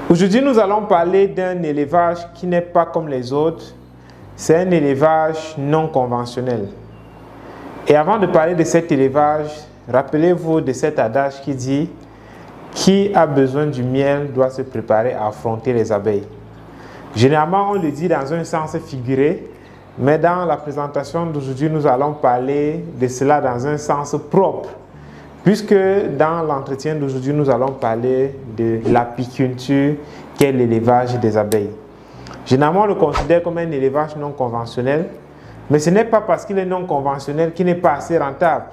Aujourd'hui, nous allons parler d'un élevage qui n'est pas comme les autres. C'est un élevage non conventionnel. Et avant de parler de cet élevage, rappelez-vous de cet adage qui dit « Qui a besoin du miel doit se préparer à affronter les abeilles ». Généralement, on le dit dans un sens figuré, mais dans la présentation d'aujourd'hui, nous allons parler de cela dans un sens propre. Puisque dans l'entretien d'aujourd'hui, nous allons parler de l'apiculture, qui est l'élevage des abeilles. Généralement, on le considère comme un élevage non conventionnel, mais ce n'est pas parce qu'il est non conventionnel qu'il n'est pas assez rentable.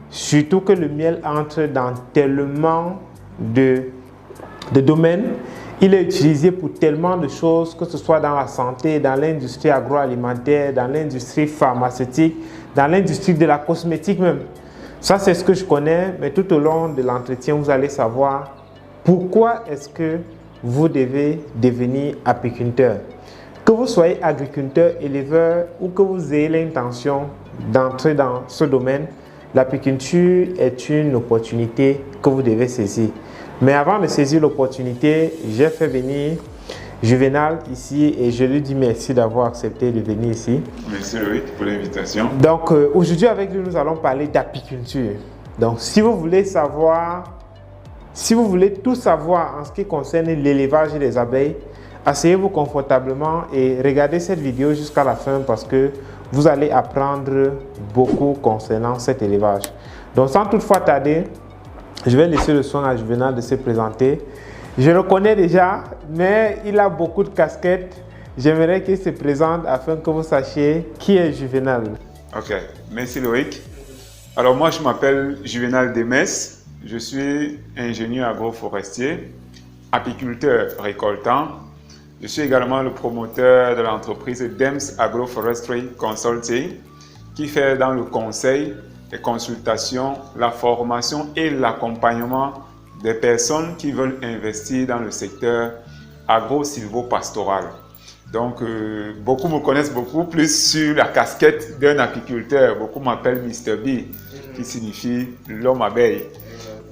Surtout que le miel entre dans tellement de domaines, il est utilisé pour tellement de choses, que ce soit dans la santé, dans l'industrie agroalimentaire, dans l'industrie pharmaceutique, dans l'industrie de la cosmétique même. Ça, c'est ce que je connais, mais tout au long de l'entretien, vous allez savoir pourquoi est-ce que vous devez devenir apiculteur. Que vous soyez agriculteur, éleveur ou que vous ayez l'intention d'entrer dans ce domaine, l'apiculture est une opportunité que vous devez saisir. Mais avant de saisir l'opportunité, j'ai fait venir Juvenal ici et je lui dis merci d'avoir accepté de venir ici. Merci Loïc pour l'invitation. Donc aujourd'hui avec lui nous allons parler d'apiculture. Donc si vous voulez tout savoir en ce qui concerne l'élevage des abeilles, asseyez-vous confortablement et regardez cette vidéo jusqu'à la fin parce que vous allez apprendre beaucoup concernant cet élevage. Donc sans toutefois tarder, je vais laisser le soin à Juvenal de se présenter. Je le connais déjà, mais il a beaucoup de casquettes. J'aimerais qu'il se présente afin que vous sachiez qui est Juvenal. Ok, merci Loïc. Alors moi je m'appelle Juvenal Demès. Je suis ingénieur agroforestier, apiculteur récoltant. Je suis également le promoteur de l'entreprise DEMS Agroforestry Consulting qui fait dans le conseil, les consultations, la formation et l'accompagnement des personnes qui veulent investir dans le secteur agro-silvopastoral. Donc, beaucoup me connaissent beaucoup plus sur la casquette d'un apiculteur. Beaucoup m'appellent Mr. B, qui signifie l'homme abeille.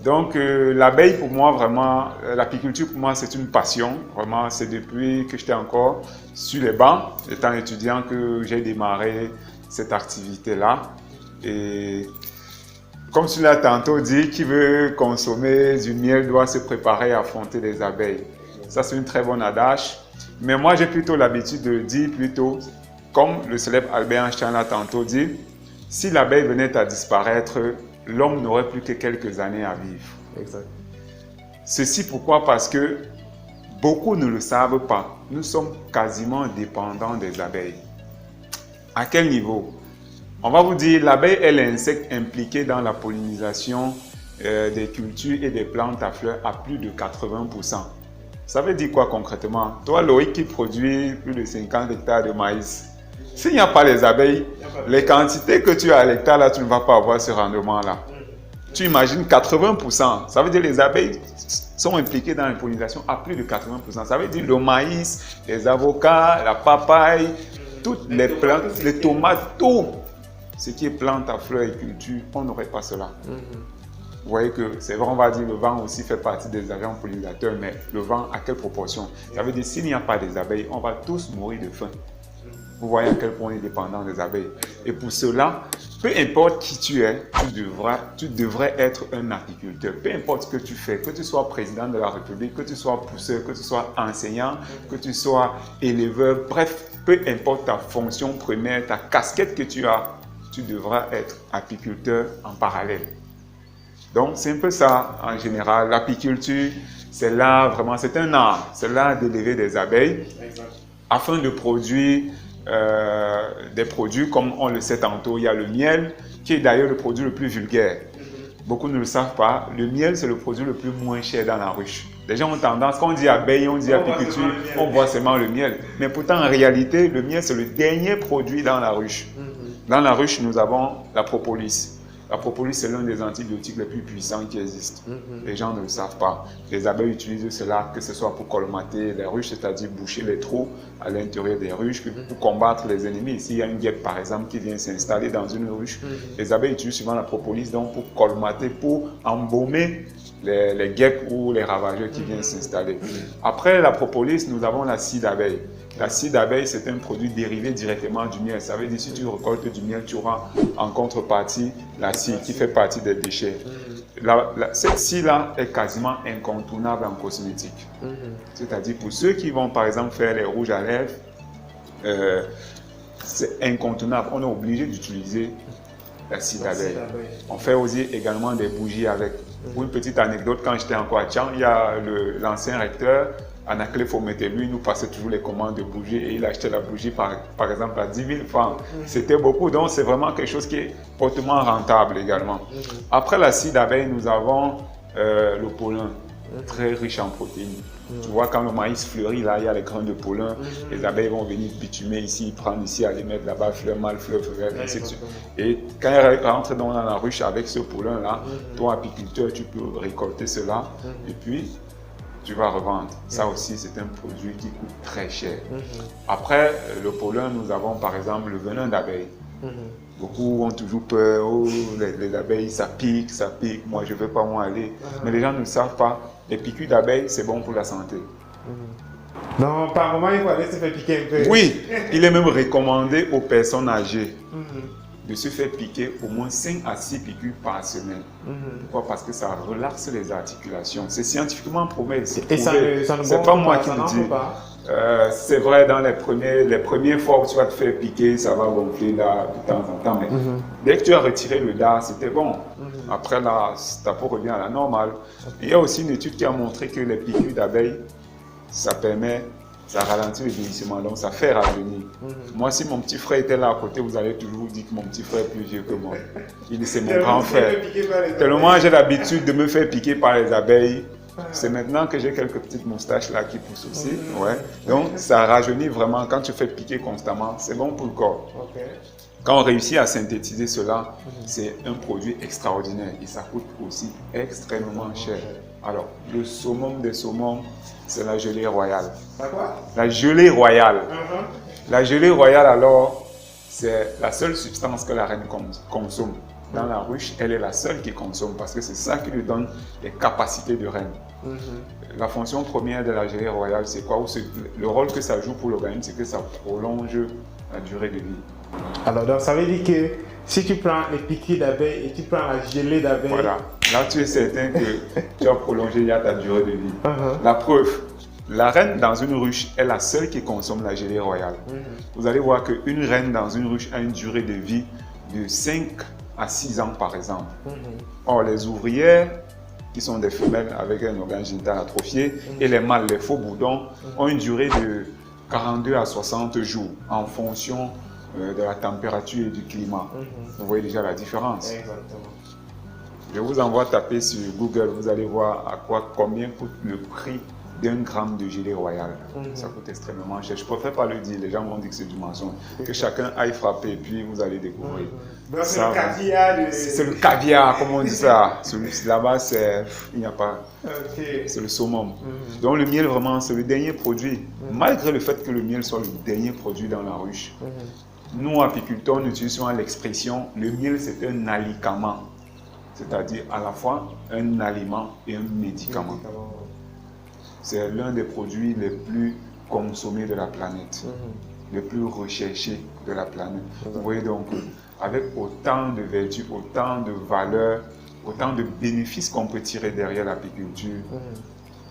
Donc, l'abeille pour moi, vraiment, l'apiculture pour moi, c'est une passion. Vraiment, c'est depuis que j'étais encore sur les bancs, étant étudiant, que j'ai démarré cette activité-là. Et comme tu l'as tantôt dit, qui veut consommer du miel doit se préparer à affronter les abeilles. Ça, c'est une très bonne adage. Mais moi, j'ai plutôt l'habitude de dire plutôt, comme le célèbre Albert Einstein l'a tantôt dit, si l'abeille venait à disparaître, l'homme n'aurait plus que quelques années à vivre. Exact. Ceci pourquoi? Parce que beaucoup ne le savent pas. Nous sommes quasiment dépendants des abeilles. À quel niveau? On va vous dire, l'abeille est l'insecte impliqué dans la pollinisation des cultures et des plantes à fleurs à plus de 80%. Ça veut dire quoi concrètement? Toi, Loïc, qui produit plus de 50 hectares de maïs, s'il n'y a pas les abeilles, les quantités que tu as à l'hectare, là, tu ne vas pas avoir ce rendement-là. Tu imagines 80%. Ça veut dire que les abeilles sont impliquées dans la pollinisation à plus de 80%. Ça veut dire le maïs, les avocats, la papaye, toutes les plantes, les tomates, tout. Ce qui est plante à fleurs et culture, on n'aurait pas cela. Vous voyez que c'est vrai, on va dire le vent aussi fait partie des agents pollinisateurs, mais le vent à quelle proportion? Ça veut dire s'il n'y a pas des abeilles, on va tous mourir de faim. Vous voyez à quel point on est dépendant des abeilles. Et pour cela, peu importe qui tu es, tu devrais être un apiculteur. Peu importe ce que tu fais, que tu sois président de la République, que tu sois pousseur, que tu sois enseignant, que tu sois éleveur, bref, peu importe ta fonction première, ta casquette que tu as, tu devras être apiculteur en parallèle. Donc, c'est un peu ça en général. L'apiculture, c'est l'art, vraiment, c'est un art. C'est l'art d'élever des abeilles afin de produire des produits, comme on le sait tantôt, il y a le miel, qui est d'ailleurs le produit le plus vulgaire. Beaucoup ne le savent pas. Le miel, c'est le produit le plus moins cher dans la ruche. Les gens ont tendance, quand on dit abeille, on dit apiculture, on voit seulement le miel. Mais pourtant, en réalité, le miel, c'est le dernier produit dans la ruche. Dans la ruche, nous avons la propolis. La propolis, c'est l'un des antibiotiques les plus puissants qui existent. Les gens ne le savent pas. Les abeilles utilisent cela, que ce soit pour colmater les ruches, c'est-à-dire boucher les trous à l'intérieur des ruches, pour combattre les ennemis. S'il y a une guêpe, par exemple, qui vient s'installer dans une ruche, les abeilles utilisent souvent la propolis donc, pour colmater, pour embaumer les guêpes ou les ravageurs qui viennent s'installer. Après la propolis, nous avons la scie d'abeille. La scie d'abeille, c'est un produit dérivé directement du miel. Ça veut dire que si tu récoltes du miel, tu auras en contrepartie la scie qui fait partie des déchets. Cette scie-là est quasiment incontournable en cosmétique. C'est-à-dire pour ceux qui vont par exemple faire les rouges à lèvres, c'est incontournable. On est obligé d'utiliser la scie d'abeille. On fait aussi également des bougies avec. Pour une petite anecdote, quand j'étais encore à Tchang, il y a l'ancien recteur, Anaclé Fomete, lui, nous passait toujours les commandes de bougies et il achetait la bougie par exemple à 10 000 francs. C'était beaucoup, donc c'est vraiment quelque chose qui est hautement rentable également. Après la scie d'abeille, nous avons le pollen, très riche en protéines. Tu vois, quand le maïs fleurit, là, il y a les grains de pollen. Les abeilles vont venir bitumer ici, prendre ici, aller mettre là-bas, fleur mâle, fleur femelle, ainsi de suite. Et quand elles rentrent dans la ruche avec ce pollen-là, toi, apiculteur, tu peux récolter cela et puis tu vas revendre. Ça aussi, c'est un produit qui coûte très cher. Après le pollen, nous avons par exemple le venin d'abeille. Beaucoup ont toujours peur, oh, les abeilles, ça pique, moi je ne veux pas m'en aller. Mais les gens ne savent pas, les piqûres d'abeilles, c'est bon pour la santé. Non, par moment, il faut aller se faire piquer un peu. Oui, il est même recommandé aux personnes âgées de se faire piquer au moins 5 à 6 piqûres par semaine. Pourquoi? Parce que ça relaxe les articulations. C'est scientifiquement prouvé. Et ça ne c'est pas moi qui le dis. C'est vrai, dans les premières fois où tu vas te faire piquer, ça va gonfler là de temps en temps. Mais dès que tu as retiré le dard, c'était bon. Après là, ta peau revient à la normale. Il y a aussi une étude qui a montré que les piqûres d'abeilles, ça ralentit le vieillissement, donc ça fait rajeunir. Moi, si mon petit frère était là à côté, vous allez toujours vous dire que mon petit frère est plus vieux que moi. C'est mon grand frère. Tellement j'ai l'habitude de me faire piquer par les abeilles. C'est maintenant que j'ai quelques petites moustaches là qui poussent aussi. Ouais. Donc ça rajeunit vraiment. Quand tu fais piquer constamment, c'est bon pour le corps. Quand on réussit à synthétiser cela, c'est un produit extraordinaire et ça coûte aussi extrêmement cher. Alors, le summum des summums, c'est la gelée royale. La gelée royale. La gelée royale, alors, c'est la seule substance que la reine consomme. Dans la ruche, elle est la seule qui consomme parce que c'est ça qui lui donne les capacités de reine. La fonction première de la gelée royale, c'est quoi? Le rôle que ça joue pour l'organisme, c'est que ça prolonge la durée de vie. Alors, donc, ça veut dire que si tu prends les piqûres d'abeilles et tu prends la gelée d'abeille... Voilà, là tu es certain que tu as prolongé ta durée de vie. La preuve, la reine dans une ruche est la seule qui consomme la gelée royale. Vous allez voir qu'une reine dans une ruche a une durée de vie de 5 à 6 ans par exemple. Or, les ouvrières, qui sont des femelles avec un organe génital atrophié, et les mâles, les faux bourdons, ont une durée de 42 à 60 jours en fonction de la température et du climat. Vous voyez déjà la différence. Exactement. Je vous envoie taper sur Google, vous allez voir combien coûte le prix d'1 gramme de gelée royale. Ça coûte extrêmement cher. Je ne préfère pas le dire, les gens vont dire que c'est du mensonge. Que chacun aille frapper et puis vous allez découvrir. Donc c'est le caviar. C'est le caviar, comment on dit ça. Là-bas, il n'y a pas. C'est le summum. Donc le miel, vraiment, c'est le dernier produit. Malgré le fait que le miel soit le dernier produit dans la ruche, nous, apiculteurs, nous utilisons l'expression le miel, c'est un alicament. C'est-à-dire à la fois un aliment et un médicament. C'est l'un des produits les plus consommés de la planète, les plus recherchés de la planète. Vous voyez donc, avec autant de vertus, autant de valeurs, autant de bénéfices qu'on peut tirer derrière l'apiculture,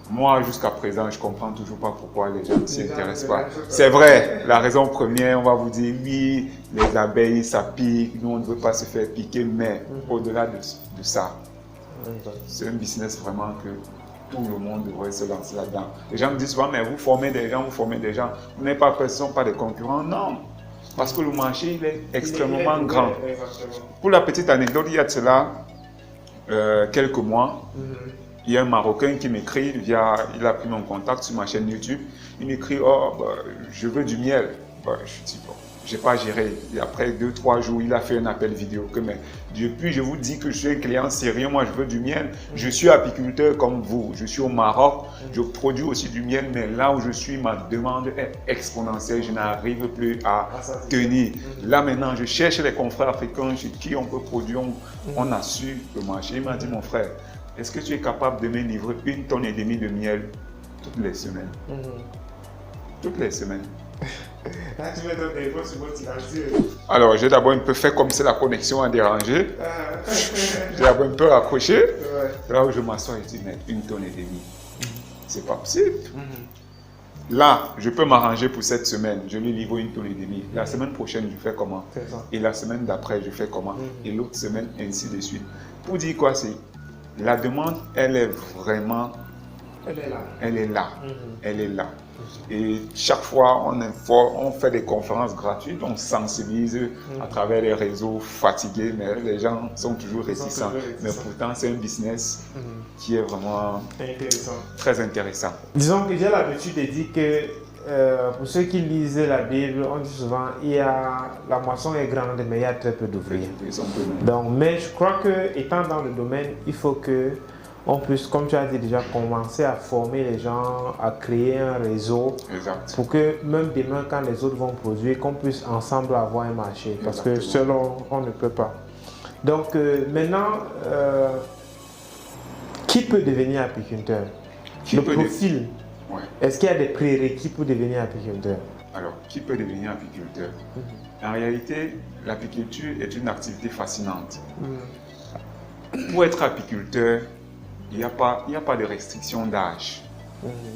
moi, jusqu'à présent, je ne comprends toujours pas pourquoi les gens ne s'y intéressent pas. C'est vrai, la raison première, on va vous dire, oui, les abeilles, ça pique, nous, on ne veut pas se faire piquer, mais au-delà de ça, c'est un business vraiment que tout le monde devrait se lancer là-dedans. Les gens me disent souvent, mais vous formez des gens, vous n'avez pas peur, ce ne sont pas des concurrents. Non, parce que le marché, il est extrêmement grand. Pour la petite anecdote, il y a de cela quelques mois, il y a un Marocain qui m'écrit, il a pris mon contact sur ma chaîne YouTube, il m'écrit, oh, je veux du miel. Je dis, bon, je n'ai pas géré. Et après 2-3 jours, il a fait un appel vidéo. Mais depuis, je vous dis que je suis un client sérieux, moi je veux du miel. Je suis apiculteur comme vous. Je suis au Maroc, je produis aussi du miel, mais là où je suis, ma demande est exponentielle. Je n'arrive plus à tenir. Là maintenant, je cherche les confrères africains chez qui on peut produire. On a su le marché. Il m'a dit, mon frère, est-ce que tu es capable de me livrer 1,5 tonne de miel toutes les semaines? Toutes les semaines. Là, tu mets ton téléphone sur votre silencieux. Alors, j'ai d'abord un peu fait comme si la connexion a dérangé. J'ai d'abord un peu raccroché. Là où je m'assois, je dis, mais 1,5 tonne. C'est pas possible. Là, je peux m'arranger pour cette semaine. Je lui livre 1,5 tonne. La semaine prochaine, je fais comment? Et la semaine d'après, je fais comment? Et l'autre semaine, ainsi de suite. Pour dire quoi, c'est la demande, elle est vraiment... Elle est là. Elle est là. Elle est là. Et chaque fois, on fait des conférences gratuites, on sensibilise à travers les réseaux fatigués, mais les gens sont toujours réticents. Mais pourtant, c'est un business qui est vraiment très intéressant. Disons que j'ai l'habitude de dire que pour ceux qui lisent la Bible, on dit souvent la moisson est grande, mais il y a très peu d'ouvriers. Donc, mais je crois que étant dans le domaine, il faut que on puisse, comme tu as dit déjà, commencer à former les gens, à créer un réseau. Exact. Pour que même demain, quand les autres vont produire, qu'on puisse ensemble avoir un marché. Parce que seul, on ne peut pas. Donc maintenant, qui peut devenir apiculteur? Le profil. Ouais. Est-ce qu'il y a des prérequis pour devenir apiculteur? Alors, qui peut devenir apiculteur? En réalité, l'apiculture est une activité fascinante. Pour être apiculteur, il n'y a pas de restriction d'âge,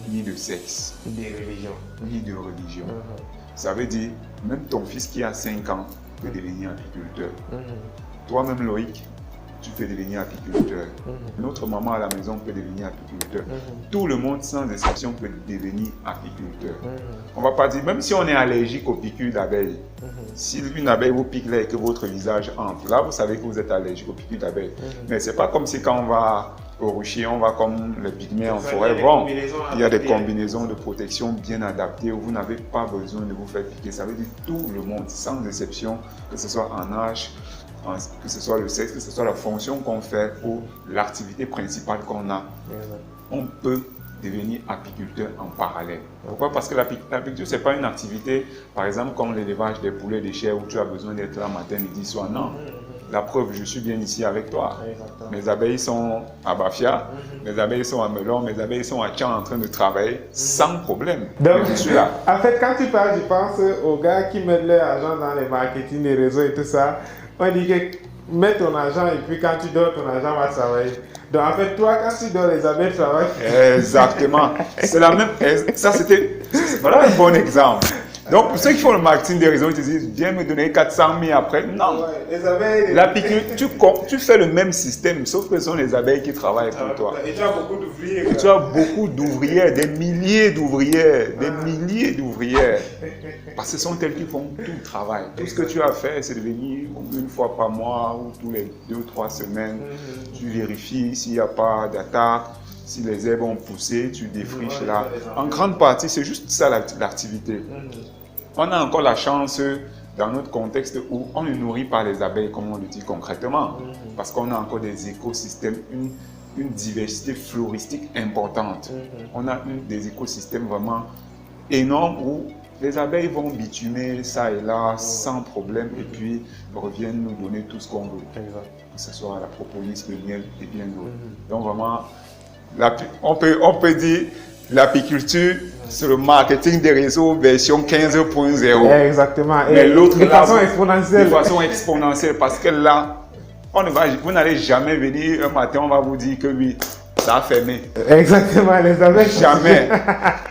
ni de sexe, ni de religion. Ça veut dire, même ton fils qui a 5 ans peut devenir apiculteur. Toi-même, Loïc, tu peux devenir apiculteur. Notre maman à la maison peut devenir apiculteur. Tout le monde, sans exception, peut devenir apiculteur. On ne va pas dire, même si on est allergique aux piqûres d'abeilles, si une abeille vous pique là et que votre visage entre, là, vous savez que vous êtes allergique aux piqûres d'abeilles. Mais ce n'est pas comme si quand on va au rucher, on va comme les pygmées en forêt. Bon, il y a des combinaisons de protection bien adaptées où vous n'avez pas besoin de vous faire piquer. Ça veut dire tout le monde, sans exception, que ce soit en âge, que ce soit le sexe, que ce soit la fonction qu'on fait ou l'activité principale qu'on a, on peut devenir apiculteur en parallèle. Pourquoi? Parce que l'apiculture, ce n'est pas une activité, par exemple, comme l'élevage des poulets de chair où tu as besoin d'être là matin, midi, soir. Non. La preuve, je suis bien ici avec toi. Mes abeilles sont à Bafia, mes abeilles sont à Melon, mes abeilles sont à Tchang en train de travailler sans problème. Donc, je suis là. En fait, quand tu parles, je pense aux gars qui mettent leur argent dans les marketing, les réseaux et tout ça. On dit que mets ton argent et puis quand tu dors, ton argent va travailler. Donc en fait, toi, quand tu dors, les abeilles travaillent. Exactement. C'est la même. Ça, c'était. Voilà un bon exemple. Donc, pour ceux qui font le marketing des réseaux, ils te disent, viens me donner 400 000 après. Non. Les abeilles. L'apiculture, tu fais le même système, sauf que ce sont les abeilles qui travaillent pour toi. Et tu as beaucoup d'ouvriers. Tu as beaucoup d'ouvrières, des milliers d'ouvrières, des milliers d'ouvrières. Parce que ce sont elles qui font tout le travail. Tout ce que tu as à faire, c'est de venir une fois par mois ou tous les 2 ou 3 semaines. Tu vérifies s'il n'y a pas d'attaque. Si les herbes ont poussé, tu défriches là. En grande partie, c'est juste ça l'activité. On a encore la chance dans notre contexte où on ne nourrit pas les abeilles comme on le dit concrètement. Parce qu'on a encore des écosystèmes, une diversité floristique importante. On a des écosystèmes vraiment énormes où les abeilles vont bitumer ça et là sans problème et puis reviennent nous donner tout ce qu'on veut. Que ce soit la propolis, le miel et bien d'autres. Donc vraiment, on peut dire l'apiculture, c'est le marketing des réseaux version 15.0. Exactement. Mais l'autre de façon exponentielle. De façon exponentielle, parce que là, vous n'allez jamais venir un matin, on va vous dire que oui, ça a fermé. Exactement, les abeilles. Jamais.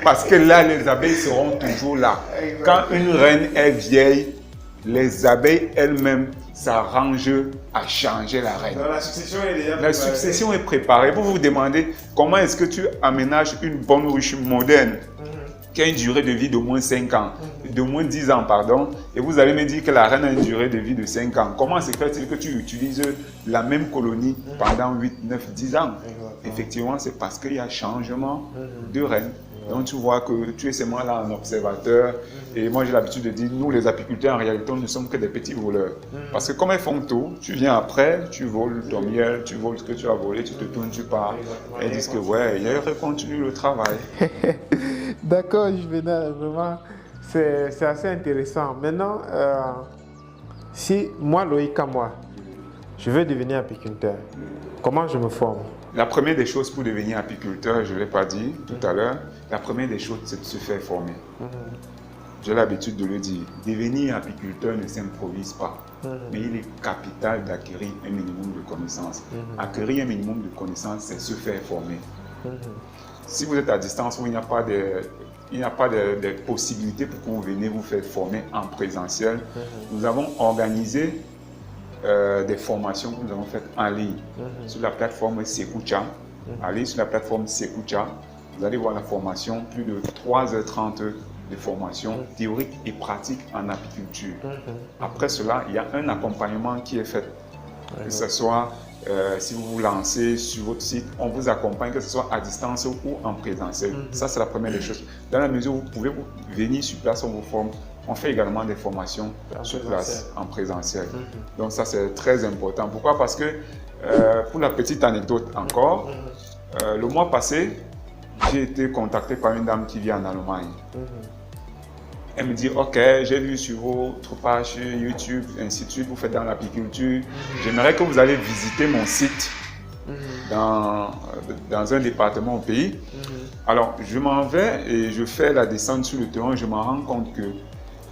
Parce que là, les abeilles seront toujours là. Quand une reine est vieille, les abeilles elles-mêmes s'arrangent à changer la reine. Donc, la succession est déjà préparée. La succession est préparée. Vous vous demandez comment est-ce que tu aménages une bonne ruche moderne qui a une durée de vie d'au moins 5 ans, d'au moins 10 ans, pardon, et vous allez me dire que la reine a une durée de vie de 5 ans. Comment se fait-il que tu utilises la même colonie pendant 8, 9, 10 ans? Effectivement, c'est parce qu'il y a changement de reine. Donc tu vois que tu es seulement là en observateur. Et moi j'ai l'habitude de dire, nous les apiculteurs en réalité nous ne sommes que des petits voleurs. Parce que comme elles font tout, tu viens après, tu voles ton miel, tu voles ce que tu as volé, tu te tournes, tu pars. Et ils disent que ouais, ils continuent le travail. D'accord, Juvenal, vraiment, c'est assez intéressant. Maintenant, si moi, Loïc, moi, je veux devenir apiculteur, comment je me forme? La première des choses pour devenir apiculteur, je ne l'ai pas dit tout à l'heure, la première des choses, c'est de se faire former. J'ai l'habitude de le dire. Devenir apiculteur ne s'improvise pas, mais il est capital d'acquérir un minimum de connaissances. Acquérir un minimum de connaissances, c'est se faire former. Si vous êtes à distance où il n'y a pas de possibilités pour que vous veniez vous faire former en présentiel, nous avons organisé des formations que nous avons faites en ligne sur la plateforme Sekucha. Allez sur la plateforme Sekucha, vous allez voir la formation, plus de 3h30 de formation théorique et pratique en apiculture. Après cela, il y a un accompagnement qui est fait, que ce soit si vous vous lancez sur votre site, on vous accompagne, que ce soit à distance ou en présentiel. Ça, c'est la première des choses. Dans la mesure où vous pouvez venir sur place, on vous forme. On fait également des formations sur place, en présentiel. Donc ça, c'est très important. Pourquoi? Parce que, pour la petite anecdote encore, le mois passé, j'ai été contacté par une dame qui vit en Allemagne. Elle me dit, ok, j'ai vu sur votre page YouTube, ainsi de suite, vous faites dans l'apiculture. J'aimerais que vous allez visiter mon site dans un département au pays. Alors, je m'en vais et je fais la descente sur le terrain. Je me rends compte que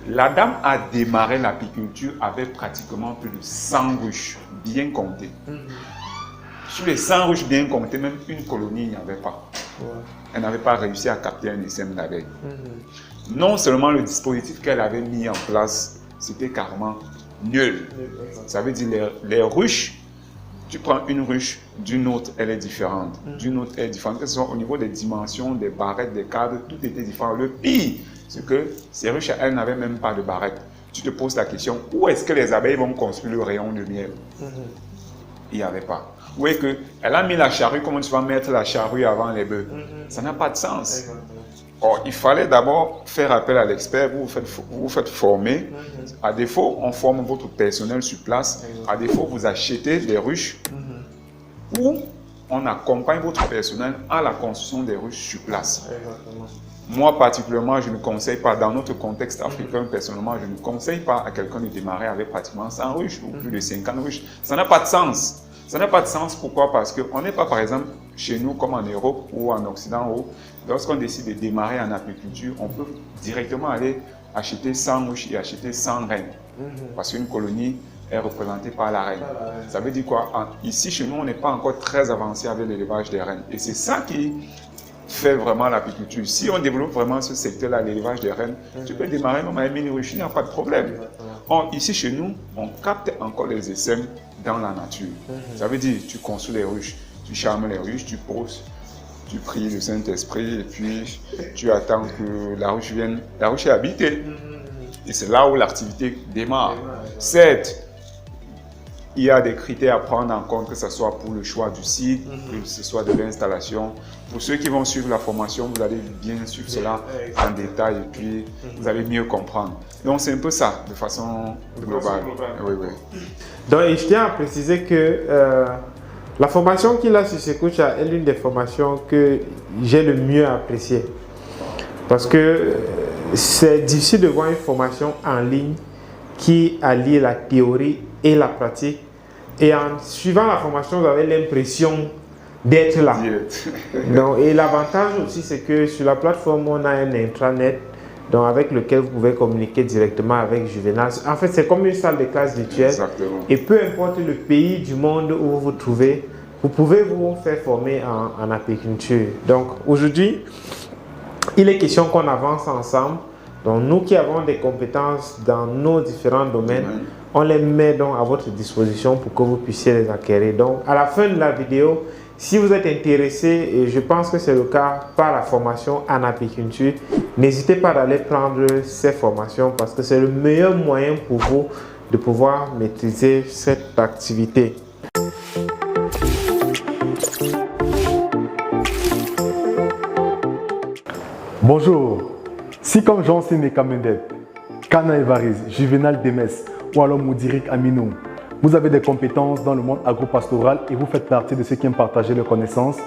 la dame a démarré l'apiculture avec pratiquement plus de 100 ruches bien comptées. Sur les 100 ruches bien comptées, même une colonie, il n'y avait pas. Elle n'avait pas réussi à capter un essaim d'abeilles. Non seulement le dispositif qu'elle avait mis en place, c'était carrément nul. Ça veut dire les ruches, tu prends une ruche, d'une autre, elle est différente. D'une autre, elle est différente. Que ce soit au niveau des dimensions, des barrettes, des cadres, tout était différent. Le pire, c'est que ces ruches, elles n'avaient même pas de barrettes. Tu te poses la question, où est-ce que les abeilles vont construire le rayon de miel? Il n'y avait pas. Ou est-ce qu'elle a mis la charrue, comment tu vas mettre la charrue avant les bœufs? Ça n'a pas de sens. Or, il fallait d'abord faire appel à l'expert, vous vous faites former. À défaut, on forme votre personnel sur place. À défaut, vous achetez des ruches ou on accompagne votre personnel à la construction des ruches sur place. Moi, particulièrement, je ne conseille pas, dans notre contexte africain, personnellement, je ne conseille pas à quelqu'un de démarrer avec pratiquement 100 ruches ou plus de 50 ruches. Ça n'a pas de sens. Ça n'a pas de sens. Pourquoi? Parce qu'on n'est pas, par exemple, chez nous, comme en Europe ou en Occident, où lorsqu'on décide de démarrer en apiculture, on peut directement aller acheter 100 ruches et acheter 100 reines. Parce qu'une colonie est représentée par la reine. Ça veut dire quoi? Ici, chez nous, on n'est pas encore très avancé avec l'élevage des reines. Et c'est ça qui fait vraiment l'apiculture. Si on développe vraiment ce secteur-là, l'élevage des reines, tu peux démarrer même avec une ruche, il n'y a pas de problème. Or, ici, chez nous, on capte encore les essaims dans la nature. Ça veut dire, tu construis les ruches, tu charmes les ruches, tu poses, tu pries le Saint-Esprit et puis tu attends que la ruche vienne. La ruche est habitée. Et c'est là où l'activité démarre. Certes, il y a des critères à prendre en compte, que ce soit pour le choix du site, que ce soit de l'installation. Pour ceux qui vont suivre la formation, vous allez bien suivre cela en détail et puis vous allez mieux comprendre. Donc c'est un peu ça, de façon globale. Oui, oui. Donc, et je tiens à préciser que la formation qu'il a sur Sekucha est l'une des formations que j'ai le mieux appréciée. Parce que c'est difficile de voir une formation en ligne qui allie la théorie et la pratique. Et en suivant la formation, vous avez l'impression d'être là. Donc, et l'avantage aussi, c'est que sur la plateforme, on a un intranet donc avec lequel vous pouvez communiquer directement avec Juvenal. En fait, c'est comme une salle de classe virtuelle. Exactement. Et peu importe le pays du monde où vous vous trouvez, vous pouvez vous faire former en apiculture. Donc, aujourd'hui, il est question qu'on avance ensemble. Donc, nous qui avons des compétences dans nos différents domaines, on les met donc à votre disposition pour que vous puissiez les acquérir. Donc, à la fin de la vidéo, si vous êtes intéressé, et je pense que c'est le cas par la formation en apiculture, n'hésitez pas d'aller prendre ces formations parce que c'est le meilleur moyen pour vous de pouvoir maîtriser cette activité. Bonjour, si comme Jean-Séné Kamendep, Kana Evariz, Juvenal Demes ou alors Moudirik Aminou, vous avez des compétences dans le monde agro-pastoral et vous faites partie de ceux qui aiment partager leurs connaissances,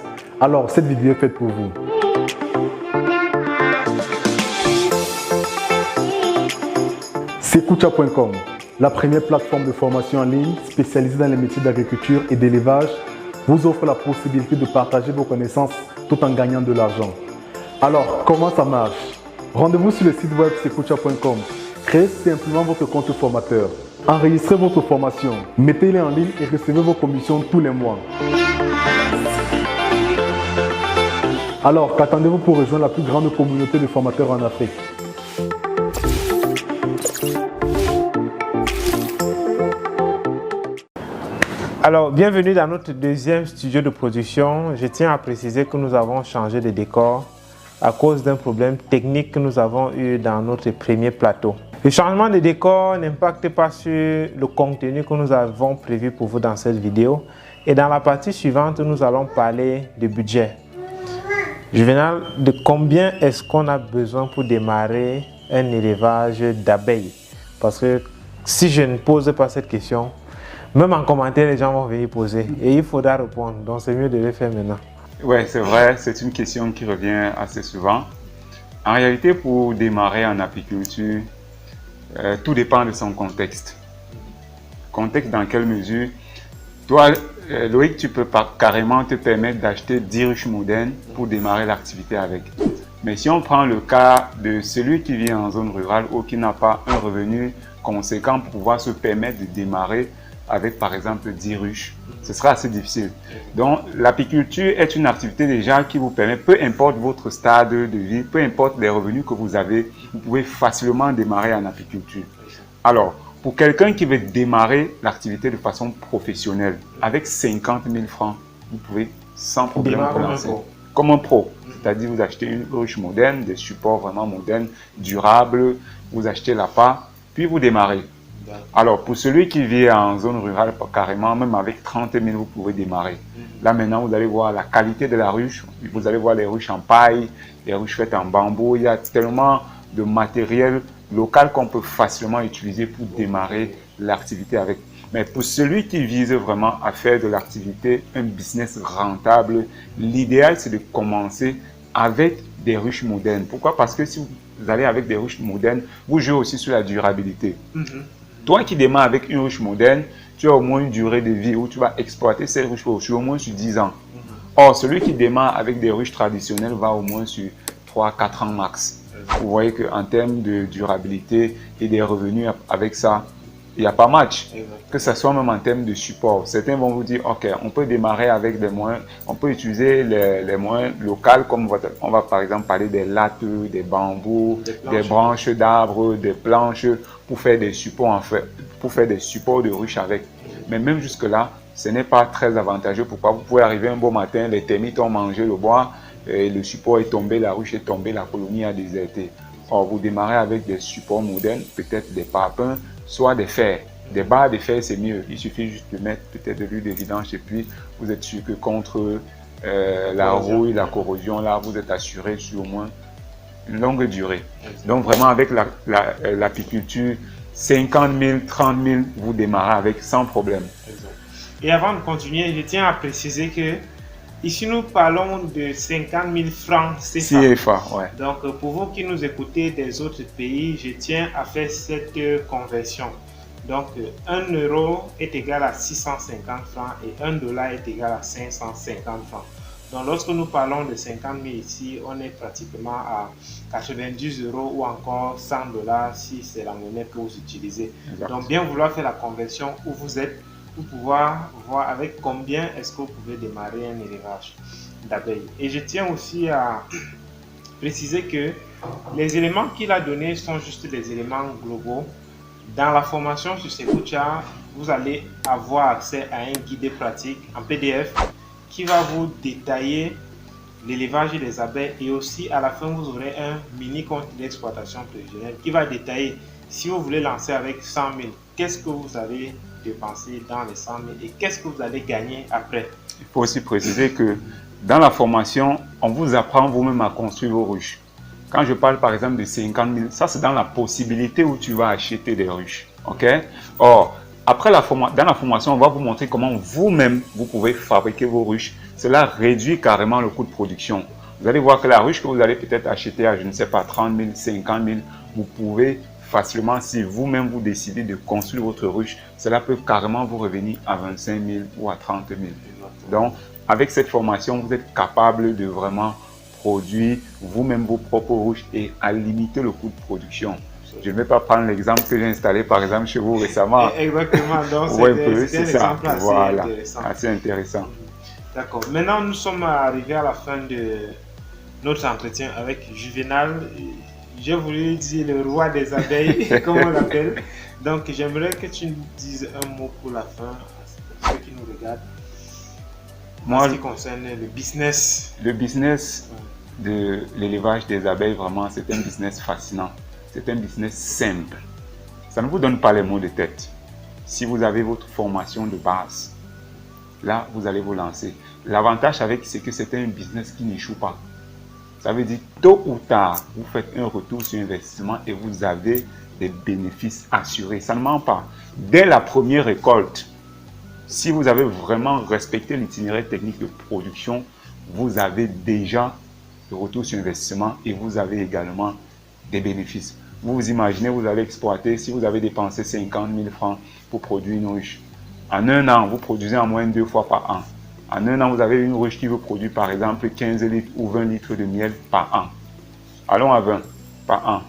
alors cette vidéo est faite pour vous. Sekucha.com, la première plateforme de formation en ligne spécialisée dans les métiers d'agriculture et d'élevage, vous offre la possibilité de partager vos connaissances tout en gagnant de l'argent. Alors, comment ça marche? Rendez-vous sur le site web Sekucha.com. Créez simplement votre compte formateur. Enregistrez votre formation, mettez-les en ligne et recevez vos commissions tous les mois. Alors, qu'attendez-vous pour rejoindre la plus grande communauté de formateurs en Afrique? Alors, bienvenue dans notre deuxième studio de production. Je tiens à préciser que nous avons changé de décor à cause d'un problème technique que nous avons eu dans notre premier plateau. Le changement de décor n'impacte pas sur le contenu que nous avons prévu pour vous dans cette vidéo. Et dans la partie suivante, nous allons parler de budget. Juvenal, de combien est-ce qu'on a besoin pour démarrer un élevage d'abeilles? Parce que si je ne pose pas cette question, même en commentaire, les gens vont venir poser et il faudra répondre. Donc, c'est mieux de le faire maintenant. Oui, c'est vrai, c'est une question qui revient assez souvent. En réalité, pour démarrer en apiculture, tout dépend de son contexte. Contexte dans quelle mesure? Toi, Loïc, tu peux carrément te permettre d'acheter 10 ruches modernes pour démarrer l'activité avec. Mais si on prend le cas de celui qui vit en zone rurale ou qui n'a pas un revenu conséquent pour pouvoir se permettre de démarrer avec par exemple 10 ruches, ce sera assez difficile. Donc l'apiculture est une activité déjà qui vous permet, peu importe votre stade de vie, peu importe les revenus que vous avez, vous pouvez facilement démarrer en apiculture. Alors, pour quelqu'un qui veut démarrer l'activité de façon professionnelle, avec 50 000 francs, vous pouvez sans problème vous lancer. Comme un pro, c'est-à-dire vous achetez une ruche moderne, des supports vraiment modernes, durables, vous achetez la part, puis vous démarrez. Alors, pour celui qui vit en zone rurale, carrément, même avec 30 000, vous pouvez démarrer. Là, maintenant, vous allez voir la qualité de la ruche. Vous allez voir les ruches en paille, les ruches faites en bambou. Il y a tellement de matériel local qu'on peut facilement utiliser pour démarrer l'activité avec. Mais pour celui qui vise vraiment à faire de l'activité un business rentable, l'idéal, c'est de commencer avec des ruches modernes. Pourquoi? Parce que si vous allez avec des ruches modernes, vous jouez aussi sur la durabilité. Toi qui démarres avec une ruche moderne, tu as au moins une durée de vie où tu vas exploiter ces ruches au moins sur 10 ans. Or, celui qui démarre avec des ruches traditionnelles va au moins sur 3-4 ans max. Vous voyez qu'en termes de durabilité et des revenus avec ça, il n'y a pas match. Que ce soit même en termes de support. Certains vont vous dire, ok, on peut démarrer avec des moyens, on peut utiliser les moyens locaux, comme on va par exemple parler des lattes, des bambous, des branches d'arbres, des planches, pour faire des supports en fait, pour faire des supports de ruches avec. Mais même jusque-là, ce n'est pas très avantageux. Pourquoi? Vous pouvez arriver un beau matin, les termites ont mangé le bois, et le support est tombé, la ruche est tombée, la colonie a déserté. Or, vous démarrez avec des supports modernes, peut-être des parpaings, soit des fers. Des barres de fer, c'est mieux. Il suffit juste de mettre peut-être de l'huile de vidange et puis vous êtes sûr que contre la rouille, la corrosion, là, vous êtes assuré sur au moins une longue durée. Donc vraiment avec l'apiculture, 50 000, 30 000, vous démarrez avec sans problème. Et avant de continuer, je tiens à préciser que ici nous parlons de 50 000 francs CFA. Ouais. Donc pour vous qui nous écoutez des autres pays, je tiens à faire cette conversion. Donc 1 euro est égal à 650 francs et 1 dollar est égal à 550 francs. Donc lorsque nous parlons de 50 000 ici, on est pratiquement à 90 euros ou encore 100 dollars si c'est la monnaie que vous utilisez. Exact. Donc bien vouloir faire la conversion où vous êtes pour pouvoir voir avec combien est-ce que vous pouvez démarrer un élevage d'abeilles. Et je tiens aussi à préciser que les éléments qu'il a donnés sont juste des éléments globaux. Dans la formation sur Sekucha, vous allez avoir accès à un guide pratique en PDF qui va vous détailler l'élevage des abeilles et aussi à la fin vous aurez un mini compte d'exploitation prévisionnelle qui va détailler si vous voulez lancer avec 100 000, qu'est-ce que vous avez dépensé dans les 100 000 et qu'est-ce que vous allez gagner après. Il faut aussi préciser que dans la formation, on vous apprend vous-même à construire vos ruches. Quand je parle par exemple de 50 000, ça c'est dans la possibilité où tu vas acheter des ruches. Ok? Or, après dans la formation, on va vous montrer comment vous-même, vous pouvez fabriquer vos ruches. Cela réduit carrément le coût de production. Vous allez voir que la ruche que vous allez peut-être acheter à, je ne sais pas, 30 000, 50 000, vous pouvez facilement, si vous-même vous décidez de construire votre ruche, cela peut carrément vous revenir à 25 000 ou à 30 000. Donc, avec cette formation, vous êtes capable de vraiment produire vous-même vos propres ruches et à limiter le coût de production. Je ne vais pas prendre l'exemple que j'ai installé par exemple chez vous récemment. Exactement, donc c'est un exemple assez intéressant. D'accord. Maintenant, nous sommes arrivés à la fin de notre entretien avec Juvénal. J'ai voulu dire le roi des abeilles, comme on l'appelle. Donc, j'aimerais que tu nous dises un mot pour la fin à ceux qui nous regardent. En ce qui concerne le business. Le business de l'élevage des abeilles, vraiment, c'est un business fascinant. C'est un business simple. Ça ne vous donne pas les mots de tête. Si vous avez votre formation de base, là, vous allez vous lancer. L'avantage avec, c'est que c'est un business qui n'échoue pas. Ça veut dire, tôt ou tard, vous faites un retour sur investissement et vous avez des bénéfices assurés. Ça ne ment pas. Dès la première récolte, si vous avez vraiment respecté l'itinéraire technique de production, vous avez déjà le retour sur investissement et vous avez également des bénéfices. Vous vous imaginez, vous allez exploiter, si vous avez dépensé 50 000 francs pour produire une ruche. En un an, vous produisez en moyenne 2 fois par an. En un an, vous avez une ruche qui veut produire par exemple 15 litres ou 20 litres de miel par an. Allons à 20 par an.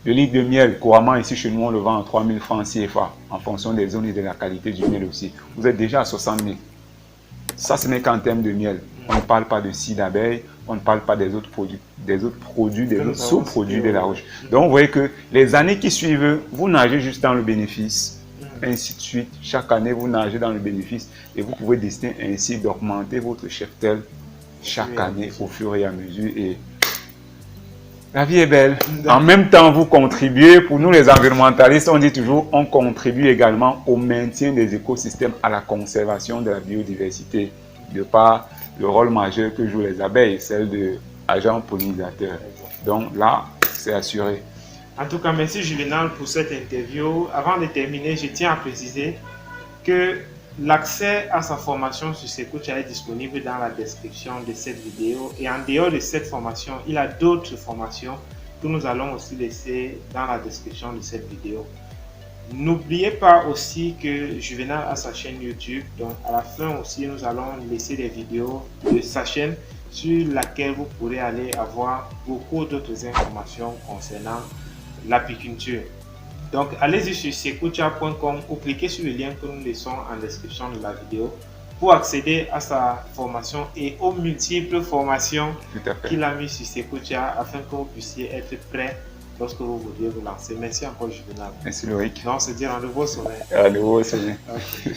Le litre de miel, couramment ici chez nous, on le vend à 3 000 francs CFA en fonction des zones et de la qualité du miel aussi. Vous êtes déjà à 60 000. Ça, ce n'est qu'en termes de miel. On ne parle pas de scie d'abeille, on ne parle pas des autres produits, des sous-produits de la ruche. Donc, vous voyez que les années qui suivent, vous nagez juste dans le bénéfice, ainsi de suite. Chaque année, vous nagez dans le bénéfice et vous pouvez décider ainsi d'augmenter votre cheptel chaque année au fur et à mesure. Et la vie est belle. En même temps, vous contribuez, pour nous les environnementalistes, on dit toujours, on contribue également au maintien des écosystèmes, à la conservation de la biodiversité, de par le rôle majeur que jouent les abeilles, celle d'agents pollinisateurs. Donc là, c'est assuré. En tout cas, merci Juvénal pour cette interview. Avant de terminer, je tiens à préciser que l'accès à sa formation sur Secocha est disponible dans la description de cette vidéo. Et en dehors de cette formation, il a d'autres formations que nous allons aussi laisser dans la description de cette vidéo. N'oubliez pas aussi que Juvénal a sa chaîne YouTube. Donc à la fin aussi, nous allons laisser des vidéos de sa chaîne sur laquelle vous pourrez aller avoir beaucoup d'autres informations concernant l'apiculture. Donc allez-y sur secocha.com ou cliquez sur le lien que nous laissons en description de la vidéo pour accéder à sa formation et aux multiples formations qu'il a mis sur Secocha afin que vous puissiez être prêt lorsque vous voudriez vous lancer. Merci encore Juvénal. Merci Loïc. Donc on se dit rendez-vous au sommet. Rendez-vous au sommet. Okay.